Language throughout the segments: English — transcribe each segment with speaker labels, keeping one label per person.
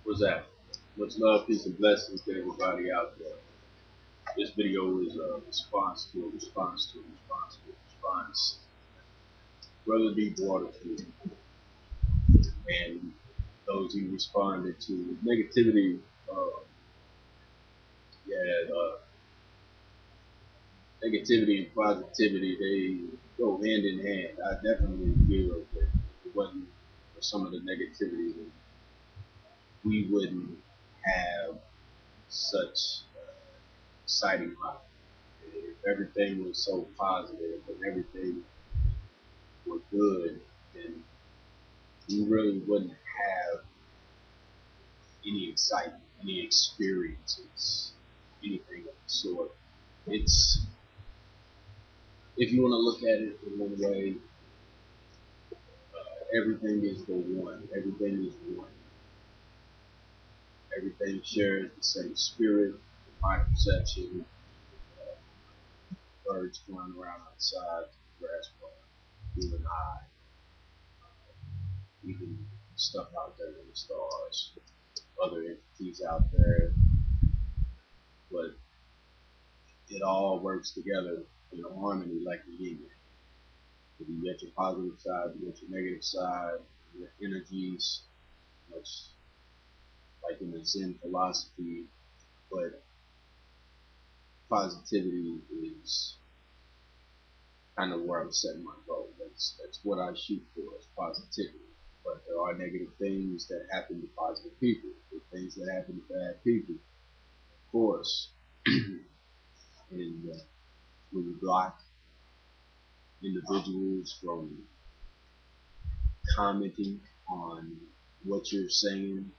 Speaker 1: What's that? Much love, peace, and blessings to everybody out there. This video is a response. Brother Deep Water Food and those who responded to negativity. Uh, yeah, negativity and positivity, they go hand in hand. I definitely feel that if it wasn't for some of the negativity, we wouldn't have such exciting life. If everything was so positive and everything was good, then we really wouldn't have any excitement, any experiences, anything of the sort. It's, if you want to look at it in one way, everything is the one. Everything is one. Everything shares the same spirit, my perception, birds flying around outside, grass growing, you and I, even stuff out there in the stars, other entities out there, but it all works together in a harmony like a yin. You get your positive side, you get your negative side, your energies, much like in the Zen philosophy, but positivity is kind of where I'm setting my goal. That's what I shoot for, is positivity. But there are negative things that happen to positive people, things that happen to bad people, of course. And when you block individuals from commenting on what you're saying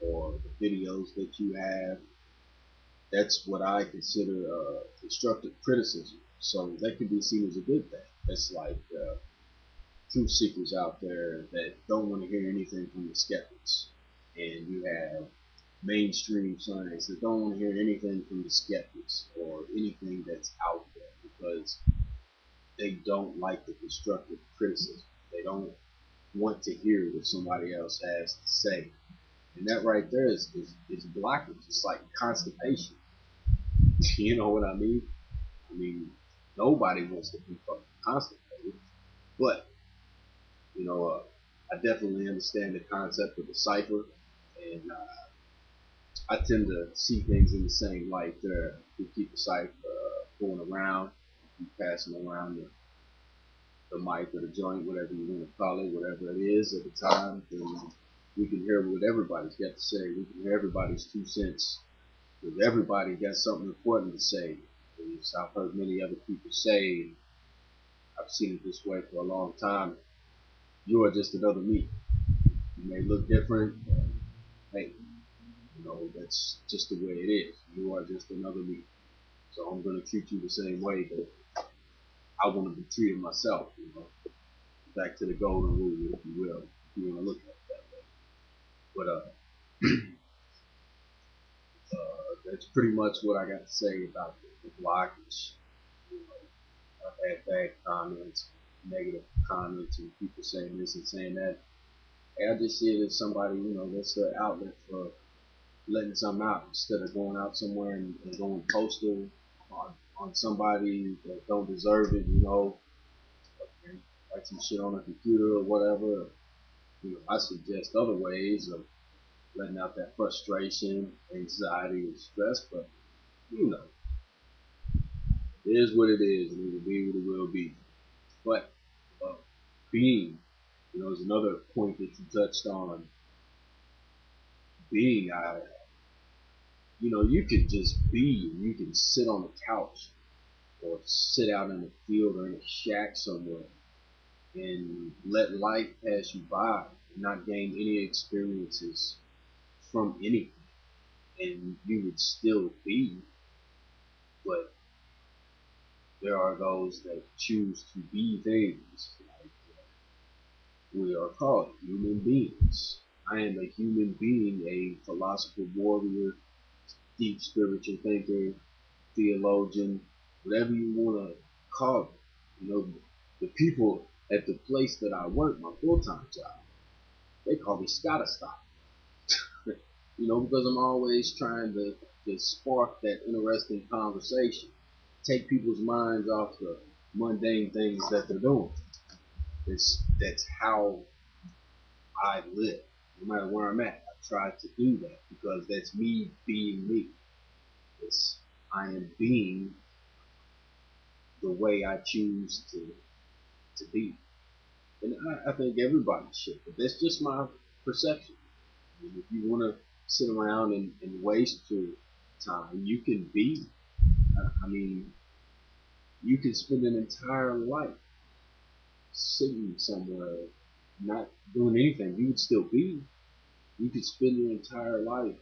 Speaker 1: or the videos that you have, that's what I consider constructive criticism. So that could be seen as a good thing. That's like truth seekers out there that don't want to hear anything from the skeptics, and you have mainstream science that don't want to hear anything from the skeptics or anything that's out there because they don't like the constructive criticism. They don't want to hear what somebody else has to say. And that right there is blockage. It's like constipation. You know what I mean? I mean, nobody wants to be fucking constipated. But, I definitely understand the concept of the cipher. And I tend to see things in the same light there. We keep the cipher going around, keep passing around the mic or the joint, whatever you want to call it, whatever it is at the time. And we can hear what everybody's got to say. We can hear everybody's 2 cents. Because everybody got something important to say. As I've heard many other people say, I've seen it this way for a long time. You are just another me. You may look different, but hey, that's just the way it is. You are just another me. So I'm going to treat you the same way that I want to be treated myself. Back to the golden rule, if you will, if you want to look at it that way. But that's pretty much what I got to say about the blockage. You know, I've had bad comments, negative comments, and people saying this and saying that. Hey, I just see it as somebody, that's their outlet for letting something out instead of going out somewhere and going postal on somebody that don't deserve it, write some shit on a computer or whatever. I suggest other ways of letting out that frustration, anxiety, and stress, but you know, it is what it is, and it will be what it will be. But being, is another point that you touched on. Being, you can just be, and you can sit on the couch or sit out in the field or in a shack somewhere and let life pass you by and not gain any experiences from anything. And you would still be, but there are those that choose to be things. Like we are called human beings. I am a human being, a philosopher, warrior, deep spiritual thinker, theologian, whatever you want to call it. The people at the place that I work, my full-time job, they call me Scotty Stop. because I'm always trying to spark that interesting conversation, take people's minds off the mundane things that they're doing. That's how I live, no matter where I'm at. I try to do that because that's me being me. It's I am being the way I choose to be, and I think everybody should. But that's just my perception. I mean, if you want to sit around and waste your time, you can be. I mean, you can spend an entire life sitting somewhere, not doing anything. You would still be. You could spend your entire life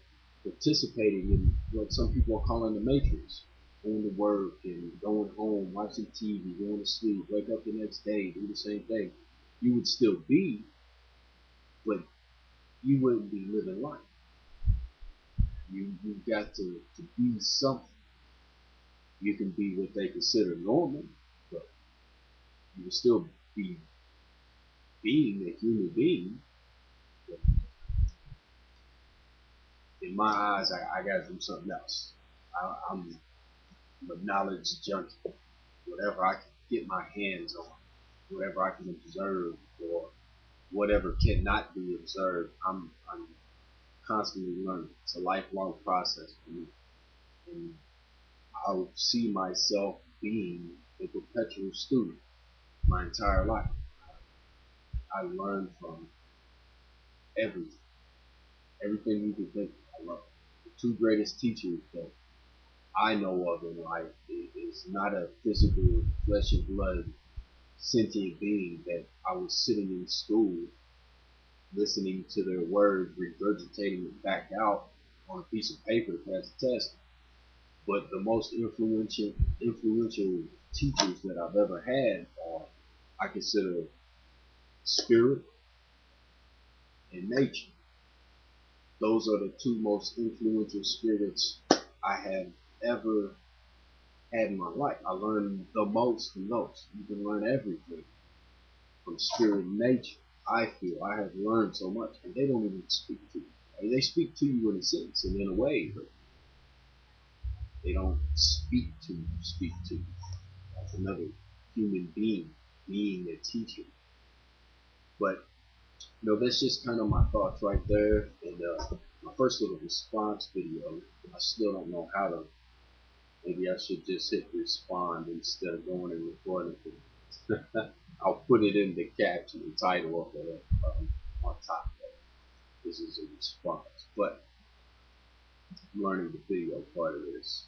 Speaker 1: participating in what some people are calling the matrix. Going to work and going home, watching TV, going to sleep, wake up the next day, do the same thing. You would still be, but you wouldn't be living life. You've got to be something. You can be what they consider normal, but you will still be being a human being. But in my eyes, I gotta do something else. I'm a knowledge junkie. Whatever I can get my hands on, whatever I can observe, or whatever cannot be observed, I'm constantly learning. It's a lifelong process for me, and I'll see myself being a perpetual student my entire life. I learn from everything, everything you can think of. I love the two greatest teachers that I know of in life is not a physical flesh and blood sentient being that I was sitting in school listening to their words, regurgitating it back out on a piece of paper to pass the test. But the most influential teachers that I've ever had are, I consider, spirit and nature. Those are the two most influential spirits I have ever had in my life. I learned the most from those. You can learn everything from spirit and nature. I feel I have learned so much, and they don't even speak to you. I mean, they speak to you in a sense and in a way, but they don't speak to you. Speak to you as another human being a teacher. But that's just kind of my thoughts right there. And my first little response video, I still don't know how to. Maybe I should just hit respond instead of going and recording it. I'll put it in the caption, the title of it on top of it. This is a response, but I'm learning the video part of this,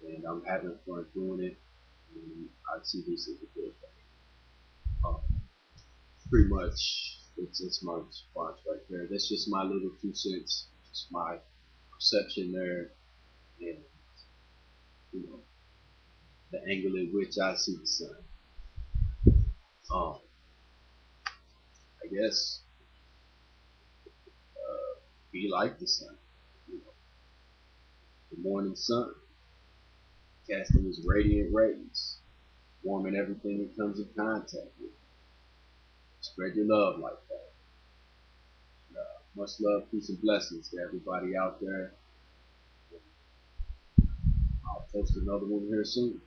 Speaker 1: and I'm having fun doing it. And I see this as a good thing. Um, Pretty much, it's my response right there. That's just my little 2 cents, just my perception there, and you know the angle in which I see the sun. Um, I guess be like the sun. You know, the morning sun, casting its radiant rays, warming everything it comes in contact with. Spread your love like that. Much love, peace, and blessings to everybody out there. I'll post another one here soon.